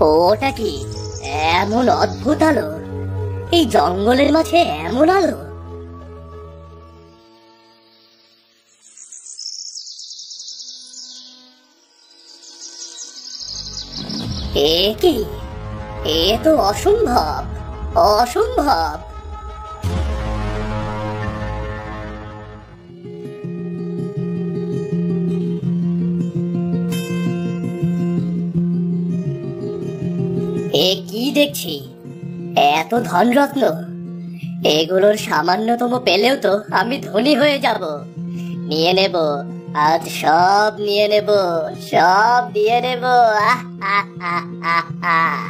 ওটা কি এমন অদ্ভুত আলো? এই জঙ্গলের মাঝে এমন আলো? এ কি? এ তো অসম্ভব, অসম্ভব। এ কি দেখছি? এত ধনরত্ন! এগুলোর সামান্যতম পেলেও তো আমি ধনী হয়ে যাব। নিয়ে নেব, আজ সব নিয়ে নেব, সব দিয়ে নেব। আহ আহ আহ আহ আহ।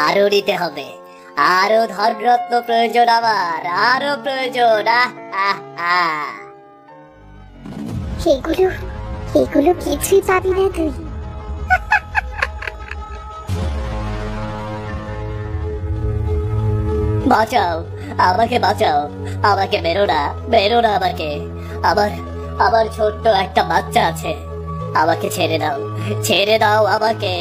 আরো নিতে হবে, আরো ধনরত্ন প্রয়োজন আমার, আরো প্রয়োজন। আহ আহ আহ। এগুলো এগুলো কিছুই পাবি না তুই। বাঁচাও, আমাকে বাঁচাও, আমাকে মেরো না, মেরো না আমাকে। আমার আমার ছোট্ট একটা বাচ্চা আছে, আমাকে ছেড়ে দাও, ছেড়ে দাও আমাকে।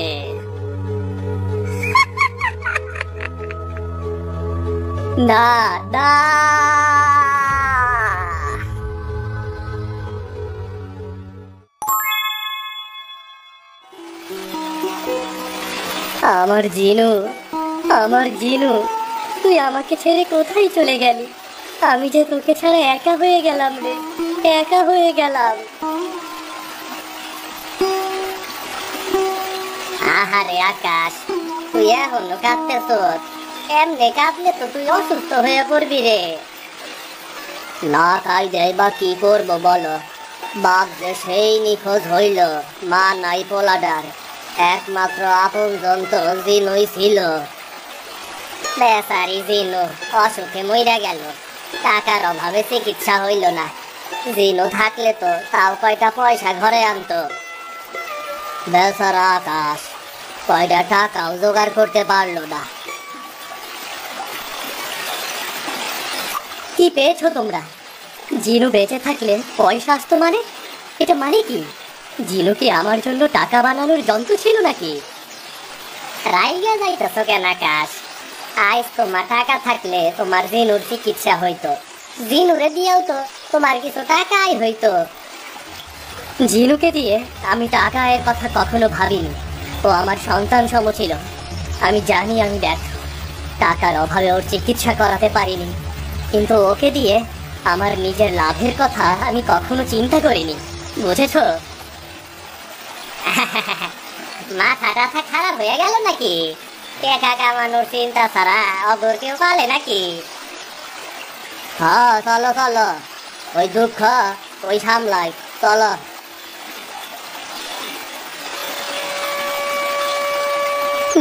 না, না। আমার জিনু, আমার জিনু, তুই আমাকে ছেড়ে কোথায় চলে গেলি? আমি যে তোকে ছাড়া একা হয়ে গেলাম রে, একা হয়ে গেলাম। আহারে আকাশ, তুই এখনো কাঁদতেছ? এমনি কাঁদলে তো তুই অসুস্থ হয়ে পড়বি রে। না কাঁদলে বা কি করবো বলো? বাপ যে সেই নিখোঁজ হইল, মা নাই পোলাডার, একমাত্র আপনজন তো জিনুই ছিল। বেচারি জিনু অসুখে মইরা গেল, টাকার অভাবে চিকিৎসা হইল না। জিনু থাকলে তো তাও কয়টা পয়সা ঘরে আনতো। বেচারা আকাশ কয়টা টাকাও জোগাড় করতে পারলো না। কি পেয়েছো তোমরা? জিনু বেঁচে থাকলে পয়সা আসতো মানে? এটা মানে কি? জিনু কি আমার জন্য টাকা বানানোর যন্ত্র ছিল নাকি? রাইগা যাইতেছো কেন আকাশ? আজ তোমার টাকা থাকলে তোমার জিনুর চিকিৎসা হইতো, জিনুরে দিয়েও তো তোমার কিছু টাকাই হইতো। জিনুকে দিয়ে আমি টাকা এর কথা কখনো ভাবিনি। ও আমার সন্তান সম ছিল। আমি জানি আমি ব্যর্থ, টাকার অভাবে ওর চিকিৎসা করাতে পারিনি, কিন্তু ওকে দিয়ে আমার নিজের লাভের কথা আমি কখনো চিন্তা করিনি, বুঝেছো? মাথা টাথা খারাপ হয়ে গেল নাকি? টাকা কামানোর চিন্তা ছাড়া অগর কেউ পালে নাকি? হ্যাঁ চলো চলো, ওই দুঃখ ওই সামলাই, চলো।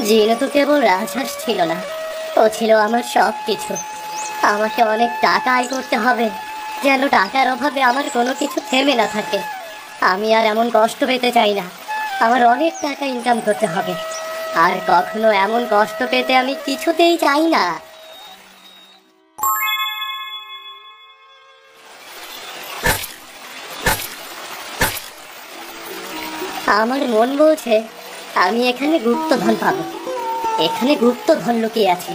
জিনু তো কেবল রাজহাঁস ছিল না, ও ছিল আমার সব কিছু। আমাকে অনেক টাকা আয় করতে হবে, যেন টাকার অভাবে আমার কোনো কিছু থেমে না থাকে। আমি আর এমন কষ্ট পেতে চাই না। আমার অনেক টাকা ইনকাম করতে হবে, আর কখনো এমন কষ্ট পেতে আমি কিছুতেই চাই না। আমার মন বলছে আমি এখানে গুপ্তধন পাবো, এখানে গুপ্তধন লুকিয়ে আছে।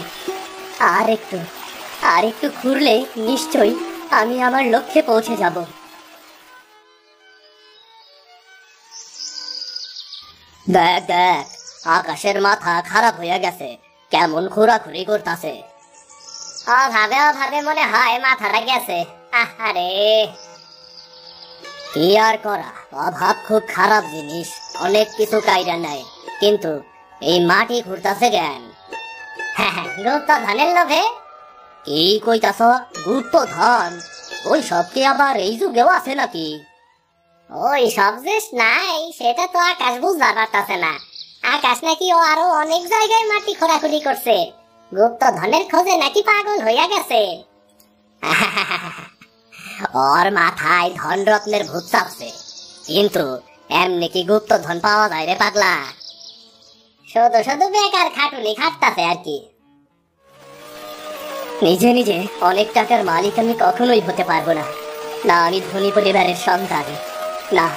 আর একটু, আর একটু ঘুরলে নিশ্চয়ই আমি আমার লক্ষ্যে পৌঁছে যাব। দেখ দেখ, আকাশের মাথা খারাপ হয়ে গেছে, কেমন ঘোরাঘুরি করতেছে। অভাবে অভাবে মনে হয় মাথাটা গেছে। আহারে, কি আর করা, অভাব খুব খারাপ জিনিস, অনেক কিছু কাইরা নেয়, কিন্তু এই মাটি ঘুরতেছে জ্ঞান। হ্যাঁ হ্যাঁ, গুপ্তধনের লোভে? কি কইতাছ? গুপ্তধন? ওই সব কি আবার এই যুগেও আছে নাকি? ওই সব যে নাই সেটা তো আকাশ বুঝতে পারতাছে না। আকাশ নাকি ও আরো অনেক জায়গায় মাটি খোঁড়াখুড়ি করছে, গুপ্তধনের খোঁজে নাকি পাগল হইয়া গেছে। ওর মাথায় ধনরত্নের ভূত চাপছে, কিন্তু এমনি কি গুপ্তধন পাওয়া যায় রে পাগলা? শুধু শুধু বেকার খাটুনি খাটতাছে আর কি। নিজে নিজে অনেক টাকার মালিক আমি কখনোই হতে পারবো না। না, আমি ধনী পরিবারের সন্তান, না,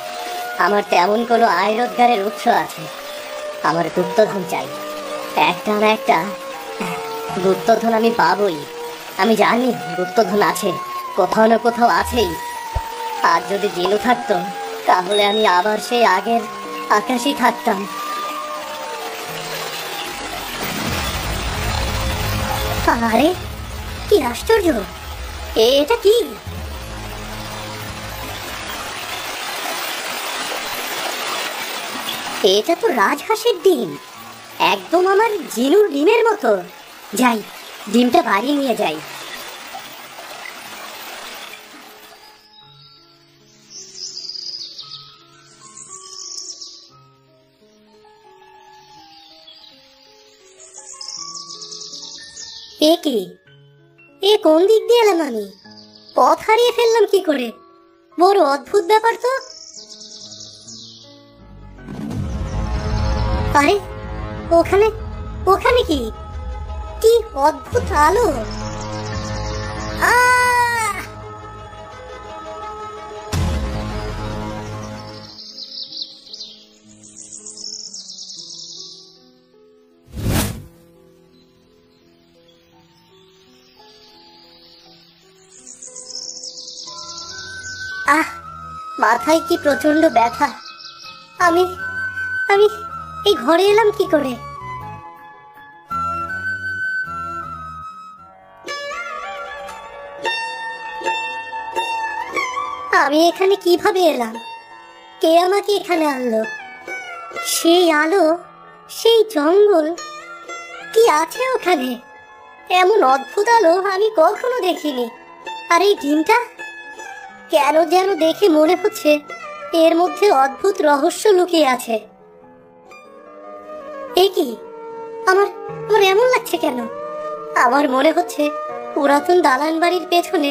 আমার তেমন কোনো আয় রোজগারের উৎস আছে। আমার গুপ্তধন চাই, একটা না একটা গুপ্তধন আমি পাবই। আমি জানি গুপ্তধন আছে, কোথাও না কোথাও আছেই। আর যদি জিনু থাকতো তাহলে আমি আবার সেই আগের আকাশেই থাকতাম। আরে কি আশ্চর্য, এটা কি? এটা তো রাজহাঁসের ডিম, একদম আমার জিনুর ডিমের মতো। যাই, ডিমটা বাড়ি নিয়ে যাই। এ কি? এ কোন দিক দিয়ে এলাম আমি? পথ হারিয়ে ফেললাম কি করে? বড় অদ্ভুত ব্যাপার তো। আরে ওখানে, ওখানে কি? কি অদ্ভুত আলো! আহ! আহ, মাথায় কি প্রচন্ড ব্যথা। আমি আমি এই ঘরে এলাম কি করে? আমি এখানে কিভাবে এলাম? কে আমাকে এখানে আনলো? সেই আলো, সেই জঙ্গল, কি আছে ওখানে? এমন অদ্ভুত আলো আমি কখনো দেখিনি। আর এই ডিমটা কেন যেন দেখে মনে হচ্ছে এর মধ্যে অদ্ভুত রহস্য লুকিয়ে আছে। এ কি? আমার আমার এমন লাগছে কেন? আমার মনে হচ্ছে পুরাতন দালান বাড়ির পেছনে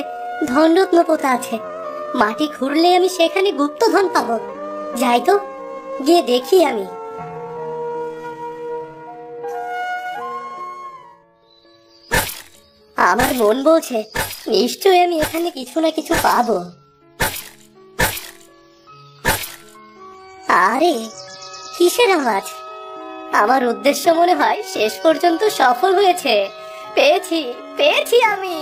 ধনরত্ন পোতা আছে। মাটি খুঁড়লে আমি সেখানে গুপ্তধন পাবো। যাই তো, গিয়ে দেখি আমি। আমার মন বলছে নিশ্চয়ই আমি এখানে কিছু না কিছু পাবো। আরে কিসের আওয়াজ? আমার উদ্দেশ্য মনে হয় শেষ পর্যন্ত সফল হয়েছে। পেয়েছি, পেয়েছি আমি।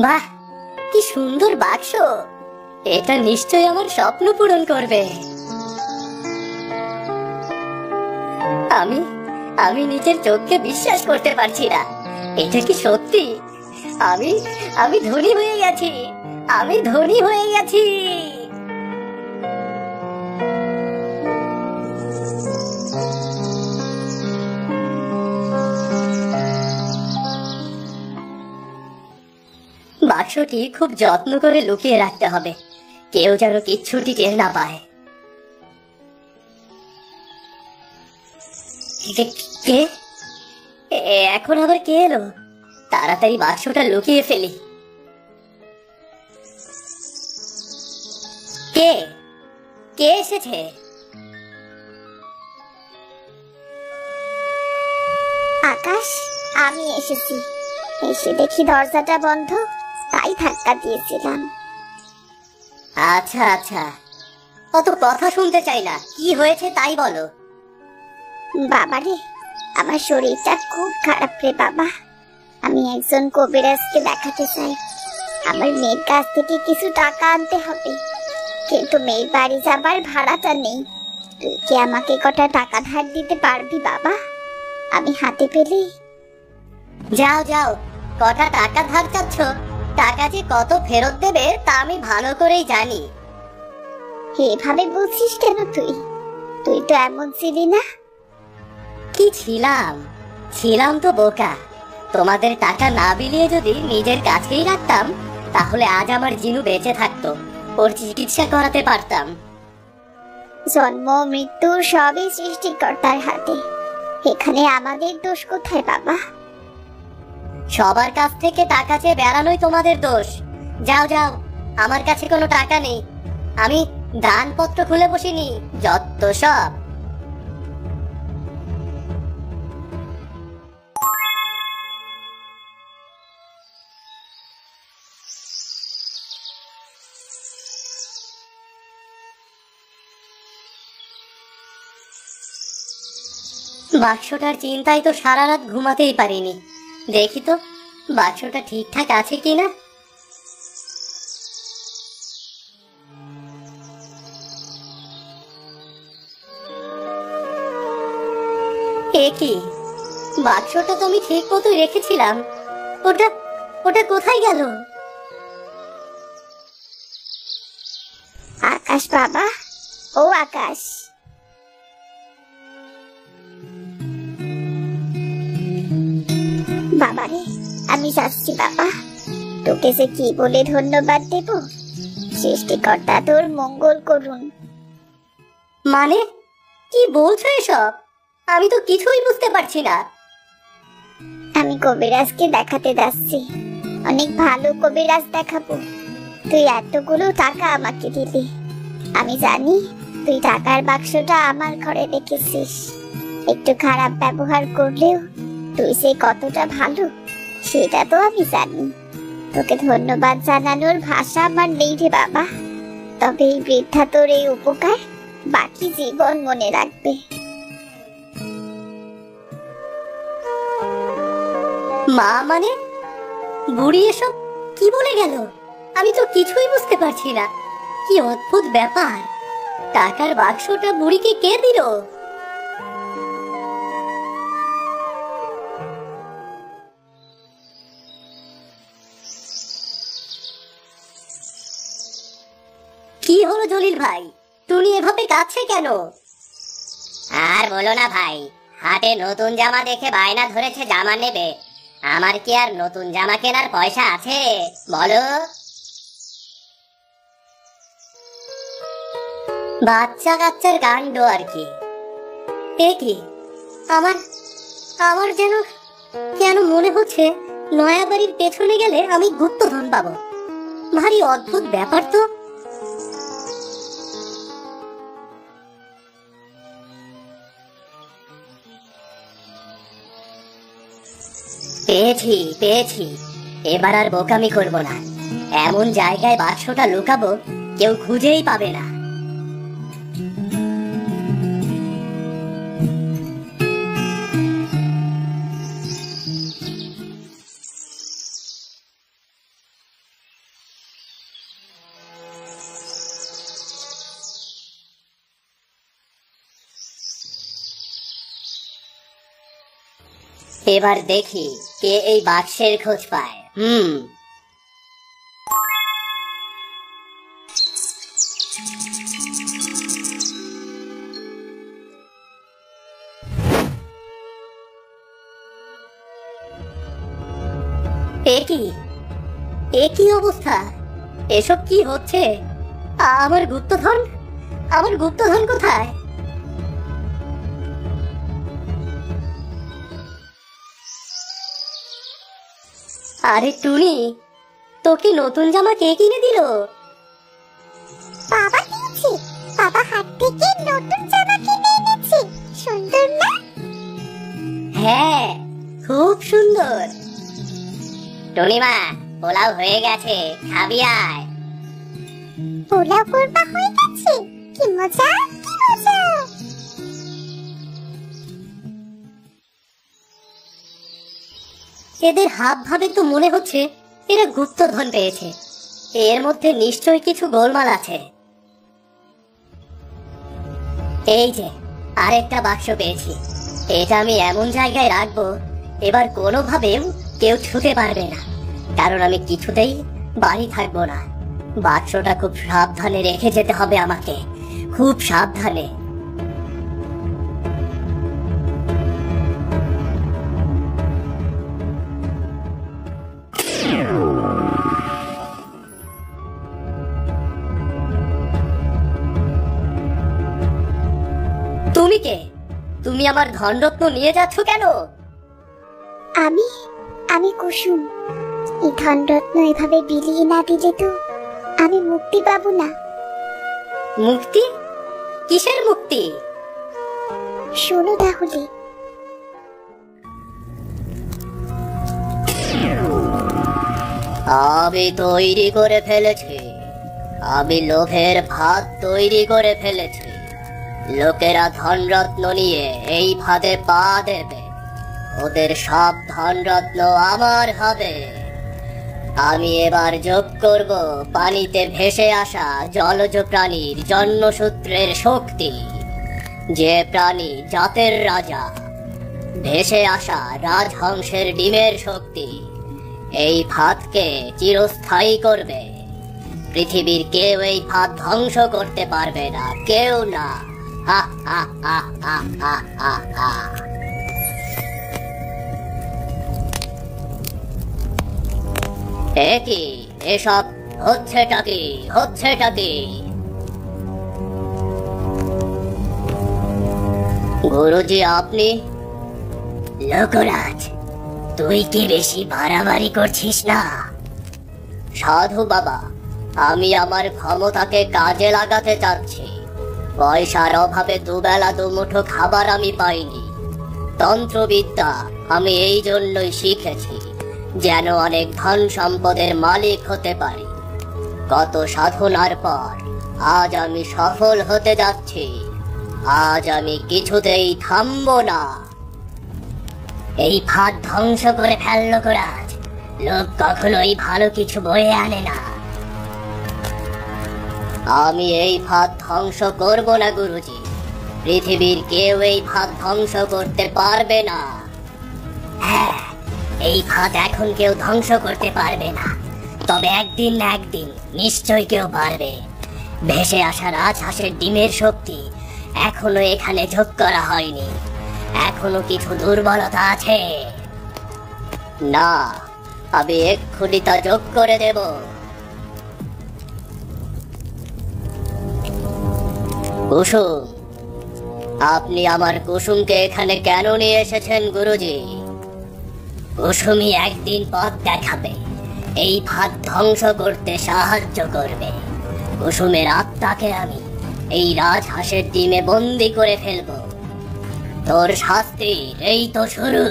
বাহ, কি সুন্দর বাক্স! এটা নিশ্চয়ই আমার স্বপ্ন পূরণ করবে। আমি আমি নিজের চোখকে বিশ্বাস করতে পারছি না। এটা কি সত্যি? আমি আমি ধনী হয়ে গেছি, আমি ধনী হয়ে গেছি। বাক্সটি খুব যত্ন করে লুকিয়ে রাখতে হবে, কেউ যেন কিচ্ছুটি টের না পায়। কে? এখন আবার কে এলো? তাড়াতাড়ি বাক্সটা লুকিয়ে ফেলি। কে কে এসেছে? আকাশ, আমি এসেছি। এসে দেখি দরজাটা বন্ধ, তাই ধাক্কা দিয়েছিলাম। আচ্ছা আচ্ছা, অত কথা শুনতে চাই না, কি হয়েছে তাই বলো। বাবারে, আমার শরীরটা খুব খারাপ রে বাবা। আমি একজন কবিরাজকে দেখাতে চাই। আমার মেয়ের কাছ থেকে কিছু টাকা আনতে হবে, কিন্তু মেয়ের বাড়ি যাবার ভাড়াটা নেই। তুই কি আমাকে কটা টাকা ধার দিতে পারবি বাবা? আমি হাতে পেলে। যাও যাও, কটা টাকা ধার চাচ্ছ? টাকা যে কত ফেরত দেবে তা আমি ভালো করেই জানি। এভাবে বলছিস কেন তুই? তুই তো এমন ছিলি না। কি ছিলাম? ছিলাম তো বোকা। তোমাদের টাকা না বিলিয়ে যদি নিজের কাছেই রাখতাম তাহলে আজ আমার জিনু বেঁচে থাকতো, ওর চিকিৎসা করাতে পারতাম। জন্ম মৃত্যু সবই সৃষ্টিকর্তার হাতে। এখানে আমাদের দোষ কোথায় বাবা? সবার কাছ থেকে টাকা চেয়ে বেড়ানোই তোমাদের দোষ। যাও যাও, আমার কাছে কোনো টাকা নেই। আমি দানপত্র খুলে বসিনি, যত সব। বাক্সটার চিন্তায় তো সারা রাত ঘুমাতেই পারিনি। দেখি তো বাক্সটা ঠিকঠাক আছে কিনা। এ কি, বাক্সটা তো আমি ঠিক মতো রেখেছিলাম, ওটা ওটা কোথায় গেল? আকাশ বাবা, ও আকাশ। বাবারে, আমি যাচ্ছি বাবা। তোকে যে কি বলে ধন্যবাদ দেব। সৃষ্টিকর্তা তোর মঙ্গল করুন। মানে কি বলছো এসব? আমি তো কিছুই বুঝতে পারছি না। আমি কবিরাজকে দেখাতে যাচ্ছি, অনেক ভালো কবিরাজ দেখাবো। তুই এতগুলো টাকা আমাকে দিবি। আমি জানি তুই টাকার বাক্সটা আমার ঘরে রেখেছিস। একটু খারাপ ব্যবহার করলেও তুই সে কতটা ভালো সেটা তো আমি জানি। তোকে ধন্যবাদ জানানোর ভাষা আমার নেই রে বাবা। তবে এই বৃদ্ধা তোর এই উপকার বাকি জীবন মনে রাখবে। মা মানে বুড়ি এসব কি বলে গেল? আমি তো কিছুই বুঝতে পারছি না। কি অদ্ভুত ব্যাপার! টাকার বাক্সটা বুড়িকে কে দিল? কি হলো জলিল ভাই, টুনি এভাবে কাঁদছে কেন? আর বলো না ভাই, হাটে নতুন জামা দেখে বায়না ধরেছে জামা নেবে। আমার কি আর নতুন জামা কেনার পয়সা আছে বলো? বাচ্চা কাচ্চার কাণ্ড আর কি। এ কি, আমার আমার যেন কেন মনে হচ্ছে নয়া বাড়ির পেছনে গেলে আমি গুপ্তধন পাবো। ভারী অদ্ভুত ব্যাপার তো। পেয়েছি পেয়েছি, এবার আর বোকামি করব না। এমন জায়গায় বাক্সটা লুকাবো কেউ খুঁজেই পাবে না। এবার দেখি কে এই বাক্সের খোঁজ পায়। এ কি অবস্থা? এসব কি হচ্ছে? আমার গুপ্তধন, আমার গুপ্তধন কোথায়? আরে টুনি, তোকে নতুন জামা কে কিনে দিল? বাবা দিয়েছে। বাবা হাট থেকে নতুন জামা কিনে এনেছে। সুন্দর না? হ্যাঁ, খুব সুন্দর। টুনিমা, পোলাও হয়ে গেছে, খাবি আয়। পোলাও করবা হয়ে গেছে? কি মজা, কি মজা। এদের হাব ভাবে তো মনে হচ্ছে এরা গুপ্তধন পেয়েছে। এর মধ্যে নিশ্চয়ই কিছু গোলমাল আছে। এই যে আরেকটা বাক্স পেয়েছি। এটা আমি এমন জায়গায় রাখবো এবার কোনোভাবেও কেউ ছুতে পারবে না, কারণ আমি কিছুতেই বাড়ি থাকবো না। বাক্সটা খুব সাবধানে রেখে যেতে হবে আমাকে, খুব সাবধানে। তুমি কে? তুমি আমার ধনরত্ন নিয়ে যাচ্ছ কেন? আমি আমি কুসুম। এই ধনরত্ন এভাবে বিলিয়ে না দিলে তো আমি মুক্তি পাবো না। মুক্তি? কিসের মুক্তি? শোনো তাহলে। আমি তৈরি করে ফেলেছি, আমি লোভের ভাত তৈরি করে ফেলেছি। লোকেরা ধনরত্ন নিয়ে এই ফাঁদে পা দেবে, ওদের সব ধনরত্ন আমার হবে। আমি এবার যোগ করব পানিতে ভেসে আসা জলজ প্রাণীর জন্মসূত্রের শক্তি, যে প্রাণী জাতের রাজা, ভেসে আসা রাজহংসের ডিমের শক্তি এই ফাঁদকে চিরস্থায়ী করবে। পৃথিবীর কেউ এই ফাঁদ ধ্বংস করতে পারবে না, কেউ না। হা হা হা হা হা হা হা। কি এসব হচ্ছেটা কি? গুরুজি আপনি? লোকরাজ, তুই কি বেশি বাড়াবাড়ি করছিস না? সাধু বাবা, আমি আমার ক্ষমতাকে কাজে লাগাতে চাচ্ছি। পয়সার অভাবে দুবেলা দুমুঠো খাবার আমি পাইনি। তন্ত্রবিদ্যা আমি এই জন্যই শিখেছি, যেন অনেক ধন সম্পদের মালিক হতে পারি। কত সাধনার পর আজ আমি সফল হতে যাচ্ছি। আজ আমি কিছুতেই থামবো না। এই ফাঁদ ধ্বংস করে ফেল লোকরাজ, লোক কখনোই ভালো কিছু বয়ে আনে না। আমি এই ফাঁদ ধ্বংস করব না গুরুজি। পৃথিবীর কেউ এই ফাঁদ ধ্বংস করতে পারবে না। হ্যাঁ, এই ফাঁদ এখন কেউ ধ্বংস করতে পারবে না, তবে একদিন না একদিন নিশ্চয় কেউ পারবে। ভেসে আসা রাজহাঁসের ডিমের শক্তি এখনো এখানে যোগ করা হয়নি। এখনো কিছু দুর্বলতা আছে। না, আমি এক্ষুনি তা যোগ করে দেব। কুসুম, আপনি আমার কুসুমকে এখানে কেন নিয়ে এসেছেন গুরুজি? কুসুমই একদিন পথ দেখাবে, এই ফাঁদ ধ্বংস করতে সাহায্য করবে। কুসুমের আত্মাকে আমি এই রাজহাঁসের ডিমে বন্দি করে ফেলবো। তোর শাস্তির এই তো শুরু।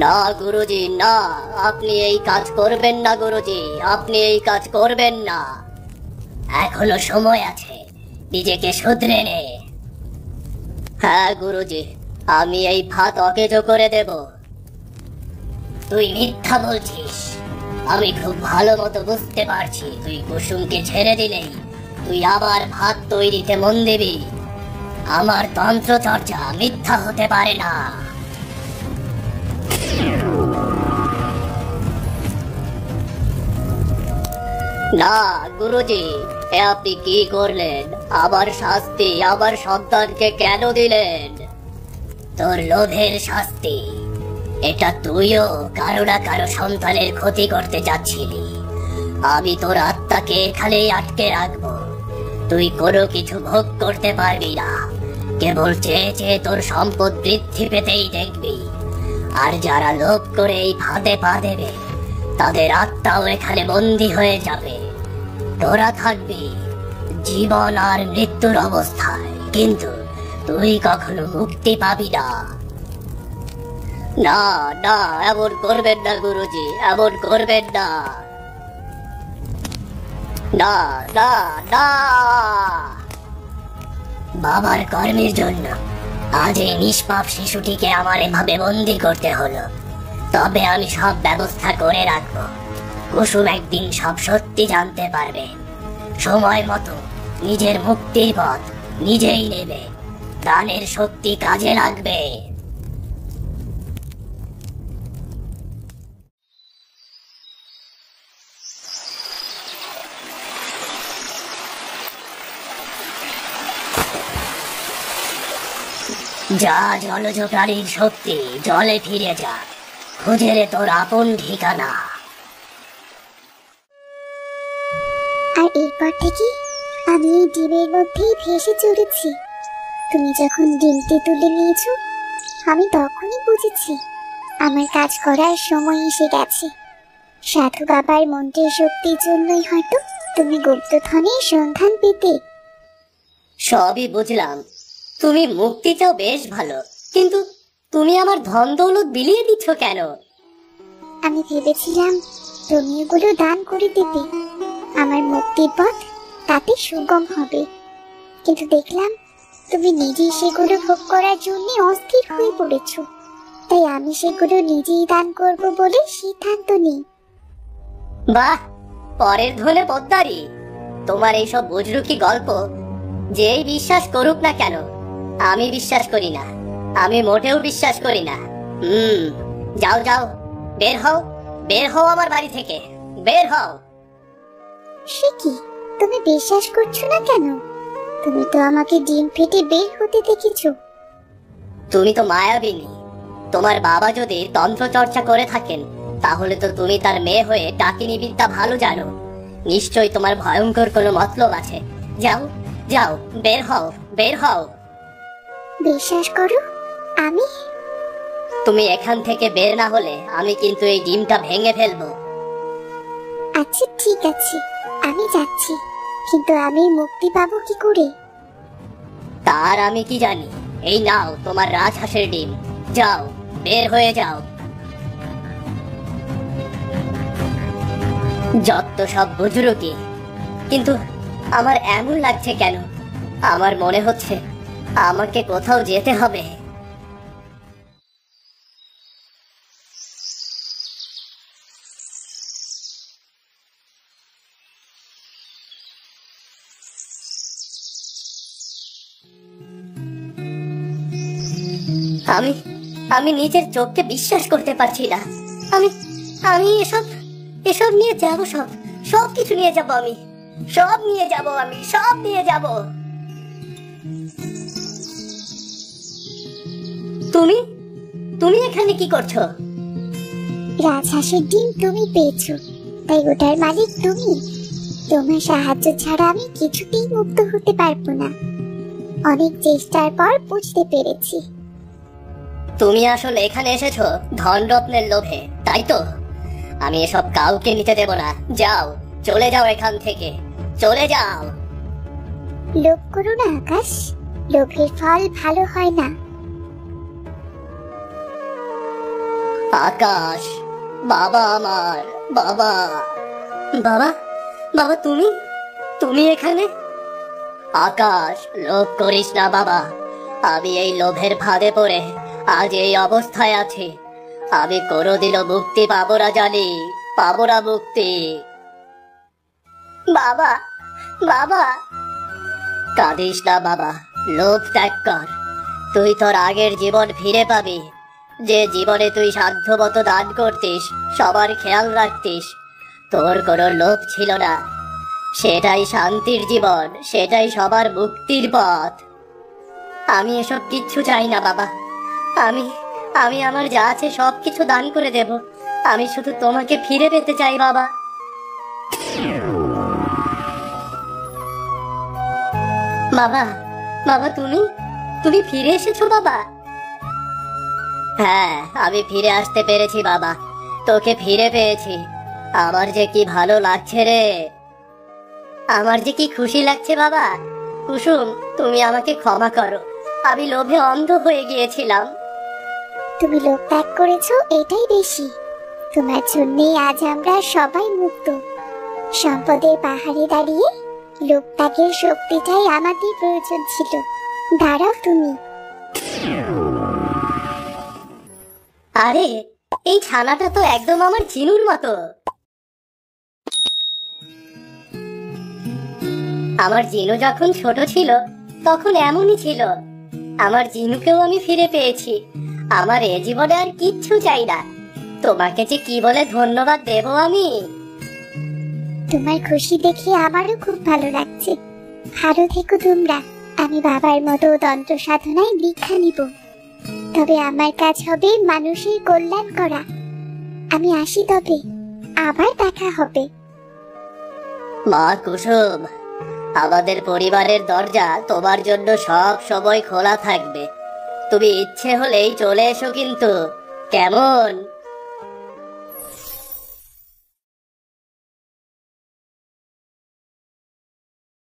না গুরুজি, না, আপনি এই কাজ করবেন না গুরুজি, আপনি এই কাজ করবেন না। এখনো সময় আছে, নিজেকে শুধরে নে। হ্যাঁ গুরুজি, আমি এই ফাঁদ অকেজো করে দেব। তুই মিথ্যা বলছিস। আমি খুব ভালো মতো বুঝতে পারছি তুই কুসুমকে ছেড়ে দিলেই তুই আবার ফাঁদ তৈরিতে মন দিবি। আমার তন্ত্র চর্চা মিথ্যা হতে পারে না। না গুরুজি, এ আপনি কি করলেন? আবার শাস্তি আমার সন্তানকে কেন দিলেন? তোর লোভের শাস্তি। এটা তুইও কারো না কারো সন্তানের ক্ষতি করতে যাচ্ছিলি। আমি তোর আত্মাকে এখানেই আটকে রাখবো। তুই কোনো কিছু ভোগ করতে পারবি না। কেবল চেয়ে চেয়ে তোর সম্পদ বৃদ্ধি পেতেই দেখবি। আর যারা লোভ করে এই ফাঁদে পা দেবে, তাদের আত্মাও এখানে বন্দী হয়ে যাবে। তোরা থাকবি জীবন আর মৃত্যুর অবস্থায়, কিন্তু তুই কখনো মুক্তি পাবি না। না না, এমন করবেন না গুরুজি, এমন করবেন না। না না না, বাবার কর্মের জন্য আজ এই নিষ্পাপ শিশুটিকে আমার এভাবে বন্দি করতে হলো। তবে আমি সব ব্যবস্থা করে রাখবো। কুসুম একদিন সব সত্যি জানতে পারবে। সময় মতো নিজের মুক্তির পথ নিজেই নেবে। দানের শক্তি কাজে লাগবে। যা জলজ প্রাণীর শক্তি, জলে ফিরে যা, খুঁজে রে তোর আপন ঠিকানা। আর এরপর থেকে আমি এই ডিমের মধ্যেই ভেসে চলেছি। তুমি যখন ডিমটি তুলে নিয়েছো, আমি তখনই বুঝেছি আমার কাজ করার সময় এসে গেছে। সাধু বাবার মন্ত্রের শক্তির জন্যই হয়তো তুমি গুপ্তধনের সন্ধান পেতে। সবই বুঝলাম, তুমি মুক্তি চাও, বেশ ভালো, কিন্তু তুমি আমার ধন দৌলত বিলিয়ে দিচ্ছ কেন? আমি ভেবেছিলাম তুমি এগুলো দান করে দেবে, আমার মুক্তির পথ তাতে সুগম হবে। কিন্তু দেখলাম তুমি নিজেই সেগুলো ভোগ করার জন্য অস্থির হয়ে পড়েছো, তাই আমি সেগুলো নিজেই দান করব বলে সিদ্ধান্ত নিই। বাহ, পরের ধনে পদ্মারি। তোমার এইসব বুজরুকি গল্প যেই বিশ্বাস করুক না কেন, আমি বিশ্বাস করি না। আমি মোটেও বিশ্বাস করি না। যাও যাও, বের হও, বের হও আমার বাড়ি থেকে, বের হও। সে কি, তুমি বিশ্বাস করছো না কেন? তুমি তো আমাকে ডিম ফেটে বের হতে দেখেছো। তুমি তো মায়াবিনী। তোমার বাবা যদি তন্ত্র চর্চা করে থাকেন, তাহলে তো তুমি তার মেয়ে হয়ে ডাকিনী বিদ্যা ভালো জানো। নিশ্চয়ই তোমার ভয়ঙ্কর কোনো মতলব আছে। যাও যাও, বের হও, বের হও। বিশ্বাস করো, আমি তুমি এখান থেকে বের না হলে আমি কিন্তু এই ডিমটা ভেঙে ফেলবো। আচ্ছা ঠিক আছে, আমি যাচ্ছি, কিন্তু আমি মুক্তি পাবো কি করে? তার আমি কি জানি। এই নাও তোমার রাজহাঁসের ডিম, যাও, বের হয়ে যাও। যত সব বুজরুকি। কিন্তু আমার এমন লাগছে কেন? আমার মনে হচ্ছে আমাকে কোথাও যেতে হবে। আমি আমি নিজের চোখকে বিশ্বাস করতে পারছি না। আমি আমি এসব এসব নিয়ে যাব, সব কিছু নিয়ে যাব, আমি সব নিয়ে যাব, আমি সব নিয়ে যাব। তুমি তুমি এখানে কি করছো? রাজহাঁসের ডিম তুমি পেয়েছো, তাই ওটার মালিক তুমি। তোমার সাহায্য ছাড়া আমি কিছুতেই মুক্ত হতে পারবো না। অনেক চেষ্টার পর বুঝতে পেরেছি। তুমি আসলে এখানে এসেছো ধনরত্নের লোভে, তাই তো? আমি এসব কাউকে নিতে দেব না। যাও, চলে যাও এখান থেকে, চলে যাও। লোভ করো না আকাশ, লোভের ফল ভালো হয় না। আকাশ, বাবা আমার, বাবা। বাবা, বাবা, তুমি তুমি এখানে? আকাশ, লোভ করিস না বাবা। আমি এই লোভের ফাঁদে পড়ে আজ এই অবস্থায় আছি। আমি কোনোদিনও মুক্তি পাবো না, জানি, পাবো না মুক্তি। বাবা, বাবা। কাঁদিস না বাবা, লোভ ত্যাগ কর। তুই তোর আগের জীবন ফিরে পাবি, যে জীবনে তুই সাধ্যমতো দান করতিস, সবার খেয়াল রাখতিস। তোর কোনো লোভ ছিল না। সেটাই শান্তির জীবন, সেটাই সবার মুক্তির পথ। আমি এসব কিচ্ছু চাই না বাবা। আমি আমি আমার যা আছে সবকিছু দান করে দেব। আমি শুধু তোমাকে ফিরে পেতে চাই বাবা। বাবা, বাবা, তুমি ফিরে এসেছো বাবা? হ্যাঁ, আমি ফিরে আসতে পেরেছি বাবা। তোকে ফিরে পেয়েছি। আমার যে কি ভালো লাগছে রে, আমার যে কি খুশি লাগছে বাবা। কুসুম, তুমি আমাকে ক্ষমা করো। আমি লোভে অন্ধ হয়ে গিয়েছিলাম। তুমি লোভ ত্যাগ করেছো, এটাই বেশি। তোমার জন্যই আজ আমরা সবাই মুক্ত। সম্পদের পাহাড়ে দাঁড়িয়ে লোভ ত্যাগের শক্তিটাই আমাদের প্রয়োজন ছিল। দাঁড়াও তুমি। আরে, এই ছানাটা তো একদম আমার চিনুর মতো। আমার জিনু যখন ছোট ছিল তখন এমনই ছিল। আমার জিনুকেও আমি ফিরে পেয়েছি। আমার এ জীবনে আর কিচ্ছু চাই না। তোমাকে যে কি বলে ধন্যবাদ দেব আমি। তোমার খুশি দেখে আমারও খুব ভালো লাগছে। ভালো থেকো তোমরা। আমি বাবার মতো তন্ত্র সাধনায় দীক্ষা নিব, তবে আমার কাজ হবে মানুষের কল্যাণ করা। আমি আসি, তবে আবার দেখা হবে। মা কুসুম, আমাদের পরিবারের দরজা তোমার জন্য সব সময় খোলা থাকবে। তুমি ইচ্ছে হলেই চলে এসো কিন্তু, কেমন?